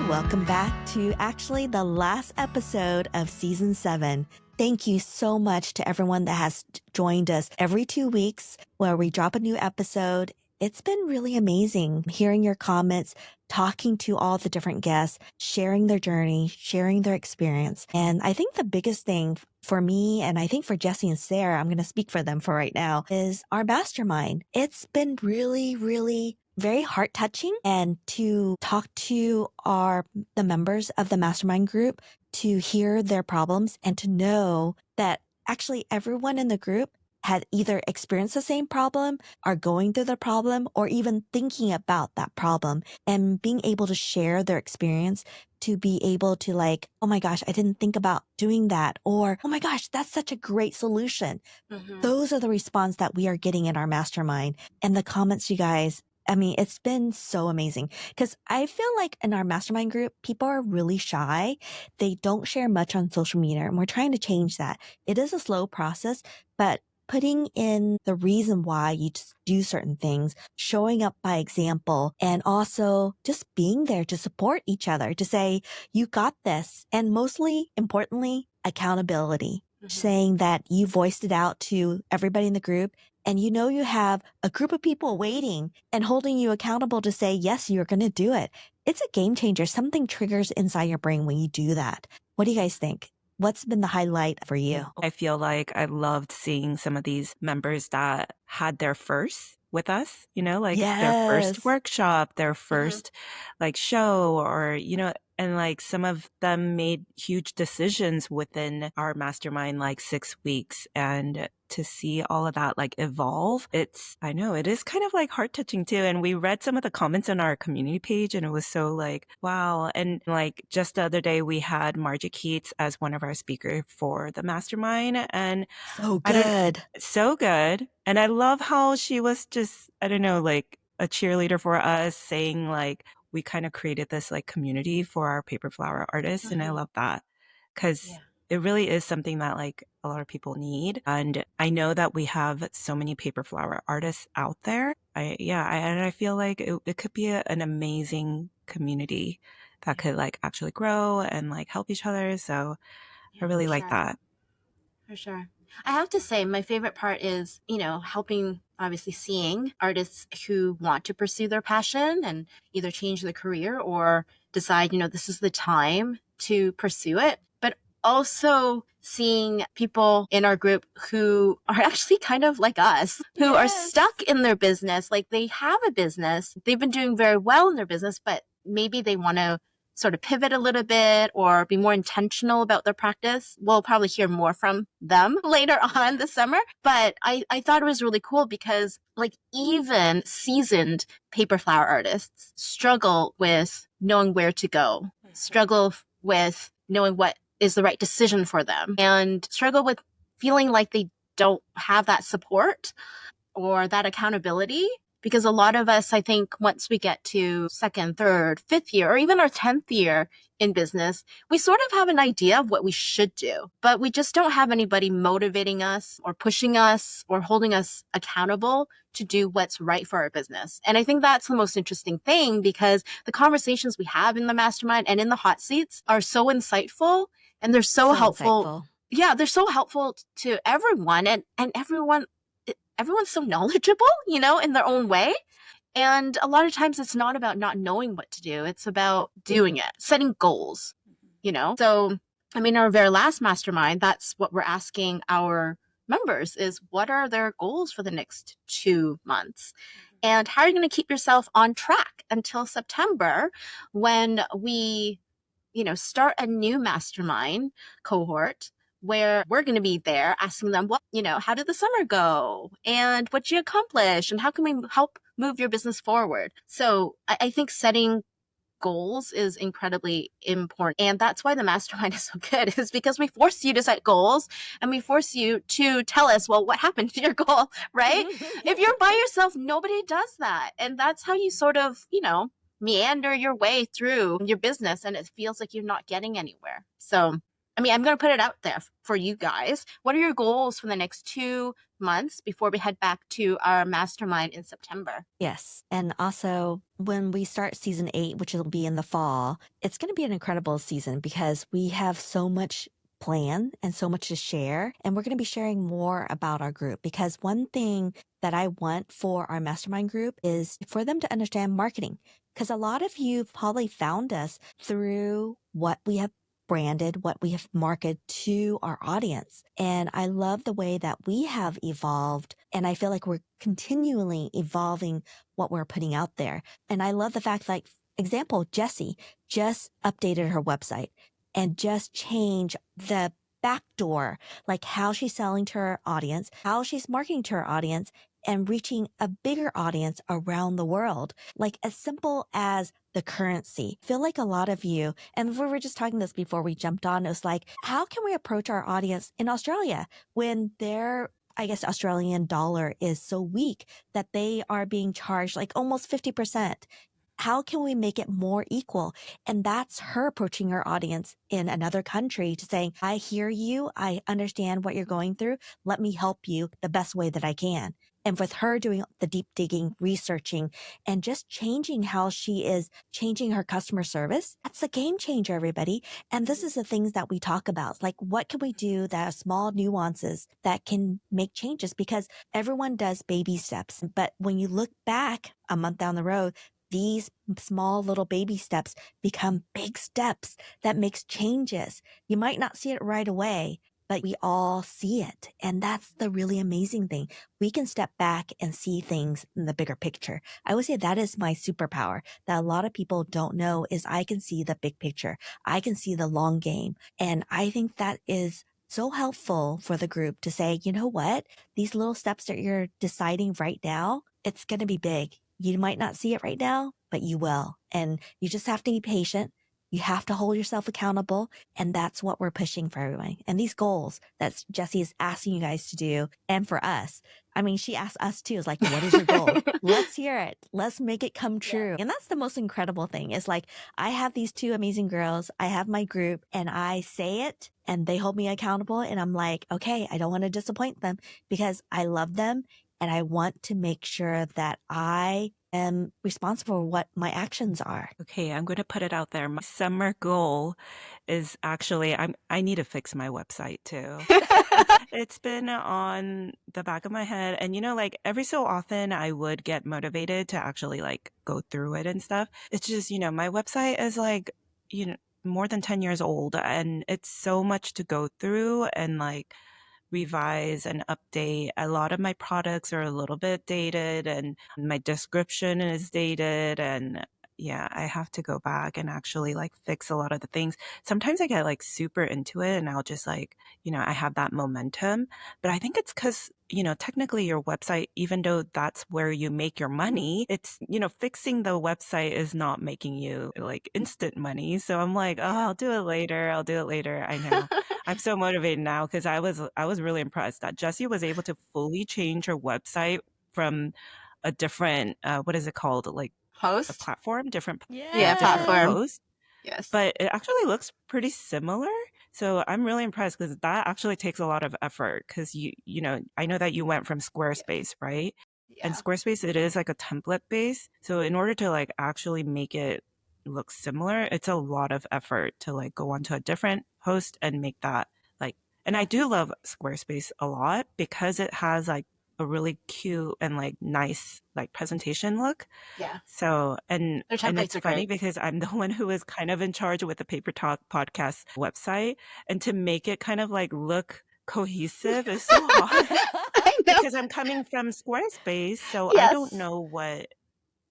welcome back to actually the last episode of season 7. Thank you so much to everyone that has joined us every 2 weeks where we drop a new episode. It's been really amazing hearing your comments, talking to all the different guests, sharing their journey, sharing their experience. And I think the biggest thing for me, and I think for Jesse and Sarah, I'm going to speak for them for right now, is our mastermind. It's been really very heart touching, and to talk to the members of the mastermind group, to hear their problems and to know that actually everyone in the group had either experienced the same problem, are going through the problem, or even thinking about that problem, and being able to share their experience, to be able to like, oh my gosh, I didn't think about doing that, or oh my gosh, that's such a great solution. Those are the response that we are getting in our mastermind. And the comments, you guys, I mean, it's been so amazing because I feel like in our mastermind group, people are really shy. They don't share much on social media, and we're trying to change that. It is a slow process, but putting in the reason why you do certain things, showing up by example, and also just being there to support each other, to say, you got this. And mostly importantly, accountability, saying that you voiced it out to everybody in the group. And you know you have a group of people waiting and holding you accountable to say, yes, you're going to do it. It's a game changer. Something triggers inside your brain when you do that. What do you guys think? What's been the highlight for you? I feel like I loved seeing some of these members that had their first with us, like their first workshop, their first like show, or, and like some of them made huge decisions within our mastermind, like 6 weeks. And to see all of that like evolve, I know it is kind of like heart touching too. And we read some of the comments on our community page and it was so like, wow. And like just the other day we had Margie Keats as one of our speakers for the mastermind, and so good. So good. And I love how she was just, I don't know, like a cheerleader for us, saying like, we kind of created this like community for our paper flower artists. And I love that because it really is something that like a lot of people need. And I know that we have so many paper flower artists out there. I feel like it could be an amazing community that could like actually grow and like help each other. So I really like that. For sure. I have to say, my favorite part is, helping, obviously seeing artists who want to pursue their passion and either change their career or decide, this is the time to pursue it. But also seeing people in our group who are actually kind of like us, who are stuck in their business. Like they have a business, they've been doing very well in their business, but maybe they want to sort of pivot a little bit or be more intentional about their practice. We'll probably hear more from them later on this summer. But I thought it was really cool because like even seasoned paper flower artists struggle with knowing where to go, struggle with knowing what is the right decision for them, and struggle with feeling like they don't have that support or that accountability. Because a lot of us, I think, once we get to 2nd, 3rd, 5th year, or even our 10th year in business, we sort of have an idea of what we should do, but we just don't have anybody motivating us or pushing us or holding us accountable to do what's right for our business. And I think that's the most interesting thing, because the conversations we have in the mastermind and in the hot seats are so insightful, and they're so helpful. Insightful. Yeah, they're so helpful to everyone, and everyone's so knowledgeable, in their own way. And a lot of times it's not about not knowing what to do. It's about doing it, setting goals, So, our very last mastermind, that's what we're asking our members is, what are their goals for the next 2 months? And how are you going to keep yourself on track until September when we, start a new mastermind cohort, where we're going to be there asking them, how did the summer go? And what you accomplish? And how can we help move your business forward? So I think setting goals is incredibly important. And that's why the mastermind is so good, is because we force you to set goals and we force you to tell us, well, what happened to your goal, right? If you're by yourself, nobody does that. And that's how you sort of, meander your way through your business, and it feels like you're not getting anywhere. So I mean, I'm going to put it out there for you guys. What are your goals for the next 2 months before we head back to our mastermind in September? Yes. And also, when we start season 8, which will be in the fall, it's going to be an incredible season because we have so much plan and so much to share. And we're going to be sharing more about our group because one thing that I want for our mastermind group is for them to understand marketing. Because a lot of you probably found us through what we have branded, what we have marketed to our audience. And I love the way that we have evolved. And I feel like we're continually evolving what we're putting out there. And I love the fact, like, example, Jessie just updated her website and just changed the backdoor, like how she's selling to her audience, how she's marketing to her audience, and reaching a bigger audience around the world. Like as simple as the currency. I feel like a lot of you, and we were just talking this before we jumped on, it was like, how can we approach our audience in Australia when their, I guess, Australian dollar is so weak that they are being charged like almost 50%? How can we make it more equal? And that's her approaching her audience in another country to saying, I hear you. I understand what you're going through. Let me help you the best way that I can. And with her doing the deep digging, researching, and just changing how she is changing her customer service, that's a game changer, everybody. And this is the things that we talk about. Like, what can we do that are small nuances that can make changes? Because everyone does baby steps. But when you look back a month down the road, these small little baby steps become big steps that makes changes. You might not see it right away, but we all see it. And that's the really amazing thing. We can step back and see things in the bigger picture. I would say that is my superpower that a lot of people don't know is I can see the big picture. I can see the long game. And I think that is so helpful for the group to say, you know what? These little steps that you're deciding right now, it's going to be big. You might not see it right now, but you will. And you just have to be patient. You have to hold yourself accountable. And that's what we're pushing for everyone. And these goals that Jessie is asking you guys to do, and for us, I mean, she asked us too, is like, what is your goal? Let's hear it. Let's make it come true. And that's the most incredible thing is like, I have these 2 amazing girls. I have my group and I say it and they hold me accountable. And I'm like, okay, I don't want to disappoint them because I love them. And I want to make sure that I am responsible for what my actions are. Okay, I'm going to put it out there. My summer goal is actually I need to fix my website too. It's been on the back of my head. And like every so often I would get motivated to actually like go through it and stuff. It's just, my website is like, more than 10 years old and it's so much to go through and like revise and update. A lot of my products are a little bit dated and my description is dated and yeah, I have to go back and actually like fix a lot of the things. Sometimes I get like super into it and I'll just like, I have that momentum, but I think it's because, technically your website, even though that's where you make your money, it's, fixing the website is not making you like instant money. So I'm like, oh, I'll do it later. I'll do it later. I know. I'm so motivated now because I was really impressed that Jessie was able to fully change her website from a different, what is it called? Like, a Host? platform, different Yeah, different platform. post, Yes. but it actually looks pretty similar. So I'm really impressed because that actually takes a lot of effort because I know that you went from Squarespace, right? And Yeah. Squarespace, it is like a template base. So in order to like actually make it look similar, it's a lot of effort to like go onto a different host and make that like, and I do love Squarespace a lot because it has like a really cute and like nice like presentation look. Yeah. So and Their templates it's are funny great. because I'm the one who is kind of in charge with the Paper Talk podcast website, and to make it kind of like look cohesive is so hard I know. because I'm coming from Squarespace, so I don't Yes. know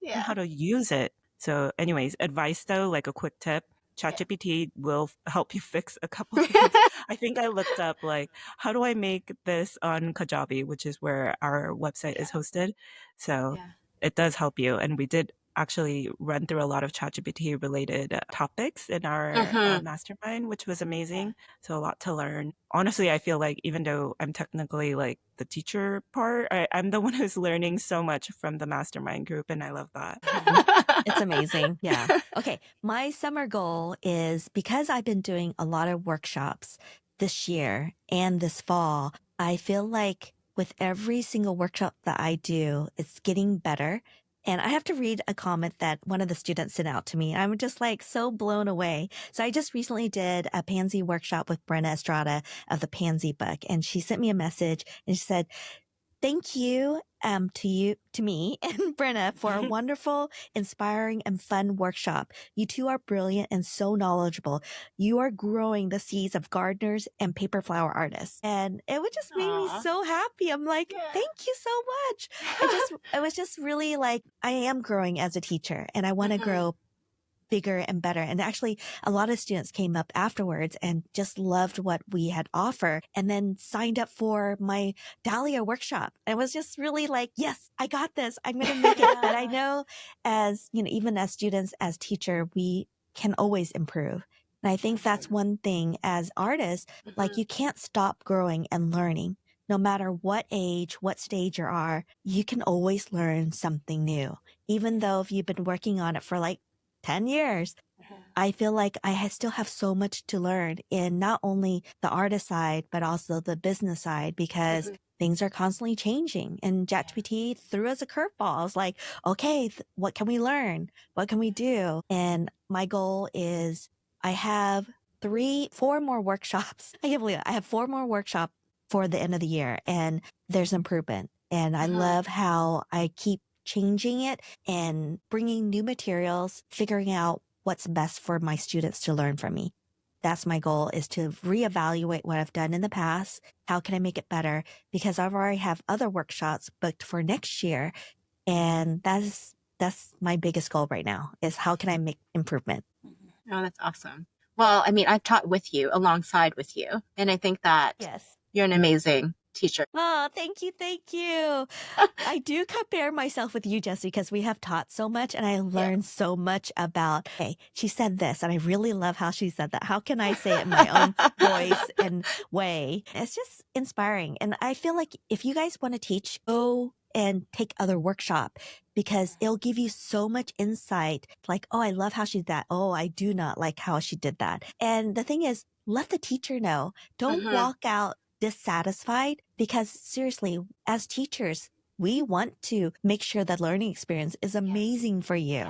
Yeah. how to use it. So anyways, advice though, like a quick tip, Yeah. ChatGPT will help you fix a couple of things. I think I looked up like, how do I make this on Kajabi, which is where our website is hosted. So Yeah. it does help you. And we did actually run through a lot of ChatGPT related topics in our Mhm. mastermind, which was amazing. So a lot to learn. Honestly, I feel like even though I'm technically like the teacher part. I'm the one who's learning so much from the mastermind group, and I love that. It's amazing. Yeah. Okay. My summer goal is, because I've been doing a lot of workshops this year and this fall, I feel like with every single workshop that I do, it's getting better. And I have to read a comment that one of the students sent out to me. I'm just like so blown away. So I just recently did a Pansy workshop with Brenna Estrada of the Pansy book. And she sent me a message and she said, "Thank you, to me and Brenna for a wonderful, inspiring, and fun workshop. You two are brilliant and so knowledgeable. You are growing the seeds of gardeners and paper flower artists." And it would just make me so happy. I'm like, thank you so much. It was just really like, I am growing as a teacher and I want to grow bigger and better. And actually, a lot of students came up afterwards and just loved what we had offered and then signed up for my Dahlia workshop. And it was just really like, yes, I got this. I'm going to make it. But I know, as you know, even as students, as teacher, we can always improve. And I think that's one thing as artists, like you can't stop growing and learning. No matter what age, what stage you are, you can always learn something new. Even though if you've been working on it for like 10 years, I feel like I still have so much to learn in not only the artist side, but also the business side, because things are constantly changing. And ChatGPT threw us a curveball. I was like, okay, what can we learn? What can we do? And my goal is I have 4 more workshops. I can't believe it. I have 4 more workshops for the end of the year, and there's improvement. And I love how I keep changing it and bringing new materials, figuring out what's best for my students to learn from me. That's my goal, is to reevaluate what I've done in the past. How can I make it better? Because I've already have other workshops booked for next year. And that's my biggest goal right now, is how can I make improvement? Oh, that's awesome. Well, I mean, I've taught with you, alongside with you. And I think that you're an amazing teacher. Oh, thank you. Thank you. I do compare myself with you, Jessie, because we have taught so much and I learned so much about, hey, she said this, and I really love how she said that. How can I say it in my own voice and way? It's just inspiring. And I feel like if you guys want to teach, go and take other workshop, because it'll give you so much insight. Like, oh, I love how she did that. Oh, I do not like how she did that. And the thing is, let the teacher know. Don't walk out dissatisfied, because seriously, as teachers, we want to make sure that learning experience is amazing for you.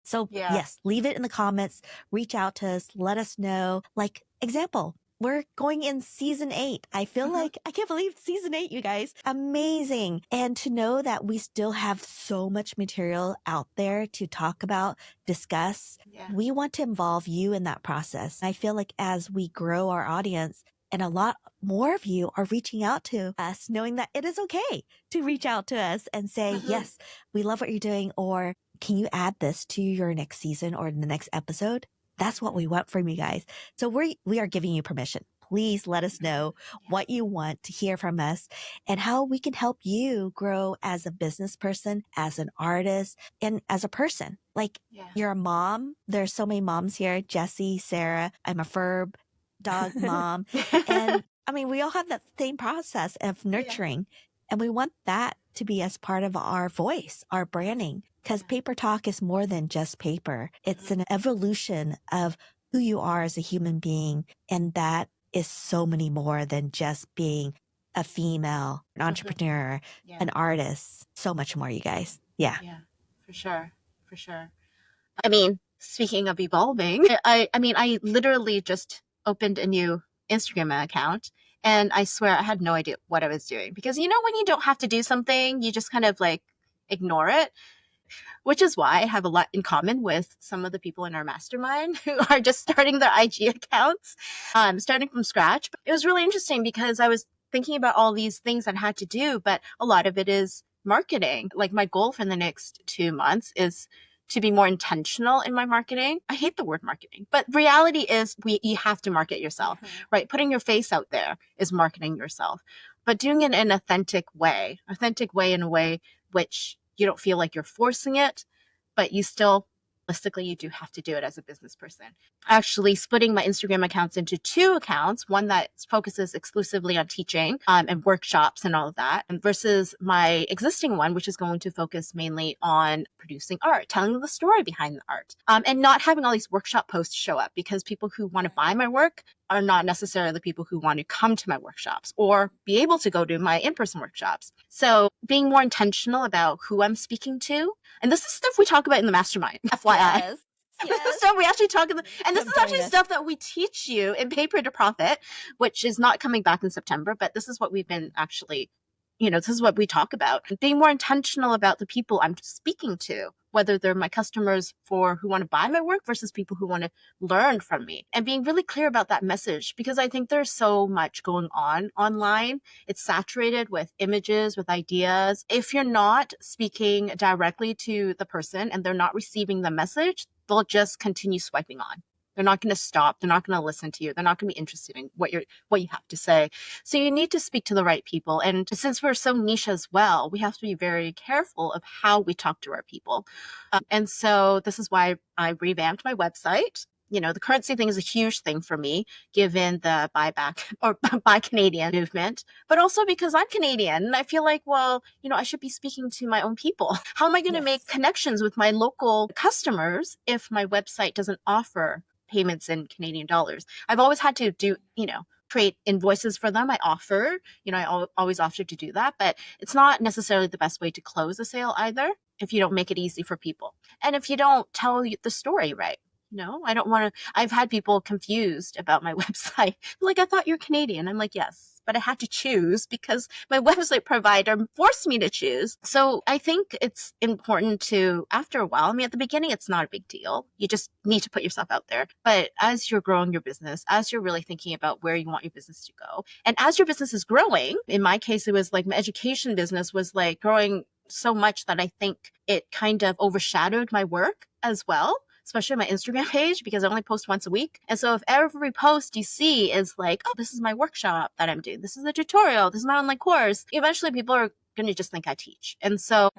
So yes, leave it in the comments, reach out to us, let us know. Like, example, we're going in season 8. I feel like, I can't believe season 8, you guys. Amazing. And to know that we still have so much material out there to talk about, discuss, we want to involve you in that process. I feel like as we grow our audience, and a lot more of you are reaching out to us, knowing that it is okay to reach out to us and say, yes, we love what you're doing, or can you add this to your next season or the next episode? That's what we want from you guys. So we are giving you permission. Please let us know what you want to hear from us and how we can help you grow as a business person, as an artist, and as a person. Like, you're a mom. There's so many moms here. Jessie, Sarah, I'm a fur dog mom. And I mean, we all have that same process of nurturing, and we want that to be as part of our voice, our branding, because Paper Talk is more than just paper. It's an evolution of who you are as a human being. And that is so many more than just being a female, an entrepreneur, an artist, so much more, you guys. Yeah, for sure. For sure. I mean, speaking of evolving, I mean, I literally just opened a new Instagram account, and I swear I had no idea what I was doing, because when you don't have to do something, you just kind of like ignore it, which is why I have a lot in common with some of the people in our mastermind who are just starting their IG accounts, starting from scratch. But it was really interesting because I was thinking about all these things I had to do, but a lot of it is marketing. Like, my goal for the next 2 months is to be more intentional in my marketing. I hate the word marketing, but reality is you have to market yourself, right? Putting your face out there is marketing yourself, but doing it in an authentic way in a way which you don't feel like you're forcing it, but you still realistically, you do have to do it as a business person. Actually splitting my Instagram accounts into 2 accounts, one that focuses exclusively on teaching and workshops and all of that, and versus my existing one, which is going to focus mainly on producing art, telling the story behind the art, and not having all these workshop posts show up, because people who want to buy my work are not necessarily the people who want to come to my workshops or be able to go to my in-person workshops. So being more intentional about who I'm speaking to, and this is stuff we talk about in the mastermind, FYI. Yes. Yes. So we actually talk about, and this is actually stuff that we teach you in Paper to Profit, which is not coming back in September, but this is what we've been actually, this is what we talk about. Being more intentional about the people I'm speaking to, whether they're my customers who want to buy my work versus people who want to learn from me, and being really clear about that message, because I think there's so much going on online. It's saturated with images, with ideas. If you're not speaking directly to the person and they're not receiving the message, they'll just continue swiping on. They're not going to stop. They're not going to listen to you. They're not going to be interested in what you have to say. So you need to speak to the right people. And since we're so niche as well, we have to be very careful of how we talk to our people. And so this is why I revamped my website. The currency thing is a huge thing for me, given the buyback or buy Canadian movement, but also because I'm Canadian. And I feel like, I should be speaking to my own people. How am I going to make connections with my local customers if my website doesn't offer payments in Canadian dollars? I've always had to do, create invoices for them. I always offer to do that, but it's not necessarily the best way to close a sale either if you don't make it easy for people. And if you don't tell the story right. I don't want to. I've had people confused about my website. Like, I thought you're Canadian. I'm like, yes, but I had to choose because my website provider forced me to choose. So I think it's important to, after a while, at the beginning, it's not a big deal. You just need to put yourself out there. But as you're growing your business, as you're really thinking about where you want your business to go, and as your business is growing, in my case, it was like my education business was like growing so much that I think it kind of overshadowed my work as well, especially my Instagram page, because I only post once a week. And so if every post you see is like, oh, this is my workshop that I'm doing, this is the tutorial, this is my online course, eventually people are going to just think I teach. And so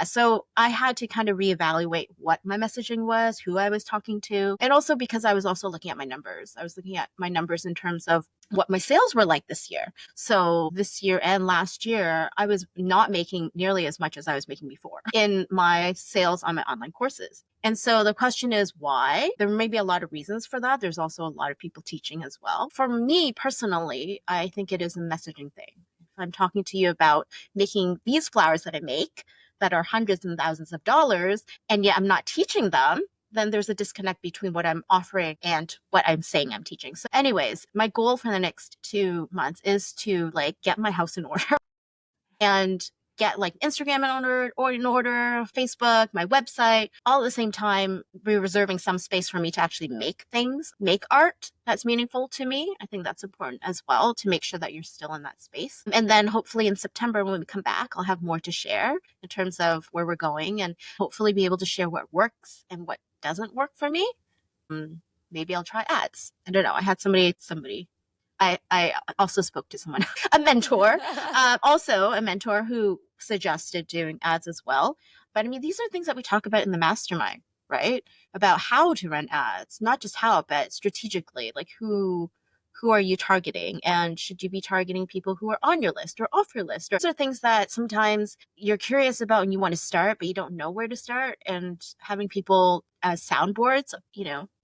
so I had to kind of reevaluate what my messaging was, who I was talking to, and also because I was also looking at my numbers. I was looking at my numbers in terms of what my sales were like this year. So this year and last year, I was not making nearly as much as I was making before in my sales on my online courses. And so the question is why? There may be a lot of reasons for that. There's also a lot of people teaching as well. For me personally, I think it is a messaging thing. If I'm talking to you about making these flowers that I make, that are hundreds and thousands of dollars, and yet I'm not teaching them, then there's a disconnect between what I'm offering and what I'm saying I'm teaching. So anyways, my goal for the next 2 months is to get my house in order and get Instagram in order, Facebook, my website, all at the same time, be reserving some space for me to actually make art that's meaningful to me. I think that's important as well, to make sure that you're still in that space. And then hopefully in September, when we come back, I'll have more to share in terms of where we're going, and hopefully be able to share what works and what doesn't work for me. Maybe I'll try ads. I don't know. I had somebody I also spoke to someone, a mentor who suggested doing ads as well. But these are things that we talk about in the mastermind, right? About how to run ads, not just how, but strategically, like who are you targeting? And should you be targeting people who are on your list or off your list? Those are things that sometimes you're curious about and you want to start, but you don't know where to start. And having people as soundboards,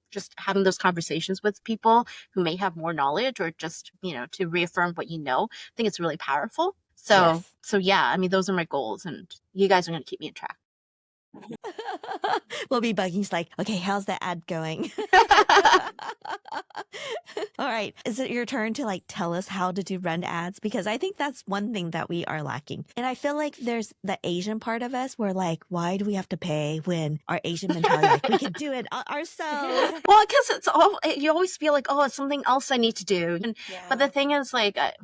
just having those conversations with people who may have more knowledge, or just, to reaffirm what you know, I think it's really powerful. So those are my goals, and you guys are going to keep me on track. We'll be bugging like, okay, how's the ad going? All right. Is it your turn to tell us how to run ads? Because I think that's one thing that we are lacking. And I feel like there's the Asian part of us where why do we have to pay when our Asian mentality, we can do it ourselves? Well, because you always feel like, oh, it's something else I need to do. But the thing is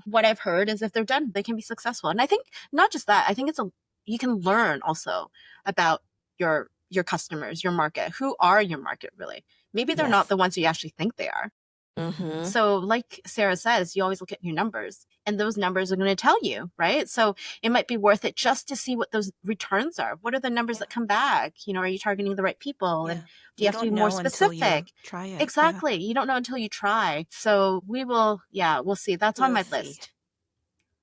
what I've heard is if they're done, they can be successful. And I think not just that, I think you can learn also about your customers, your market. Who are your market really? Maybe they're not the ones you actually think they are. Mm-hmm. So like Sarah says, you always look at your numbers. and those numbers are going to tell you, right? So it might be worth it just to see what those returns are. What are the numbers that come back? Are you targeting the right people? And do you have to be more specific? Try it. Exactly. You don't know until you try. So we'll see. That's on my list.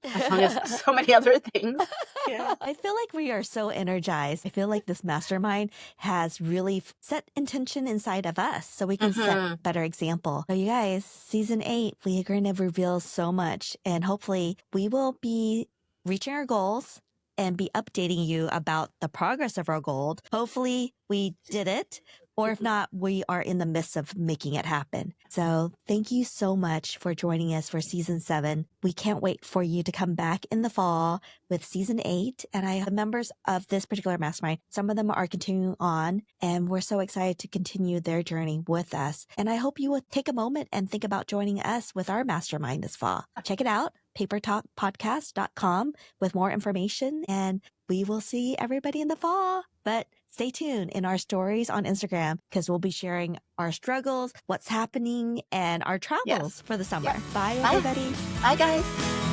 As long as so many other things. Yeah. I feel like we are so energized. I feel like this mastermind has really set intention inside of us so we can set a better example. So you guys, season 8, we are going to reveal so much, and hopefully we will be reaching our goals and be updating you about the progress of our goal. Hopefully we did it. Or if not, we are in the midst of making it happen. So thank you so much for joining us for season 7. We can't wait for you to come back in the fall with season 8. And the members of this particular mastermind, some of them are continuing on, and we're so excited to continue their journey with us. And I hope you will take a moment and think about joining us with our mastermind this fall. Check it out, papertalkpodcast.com, with more information, and we will see everybody in the fall. But stay tuned in our stories on Instagram, because we'll be sharing our struggles, what's happening, and our travels for the summer. Bye, everybody. Bye, guys.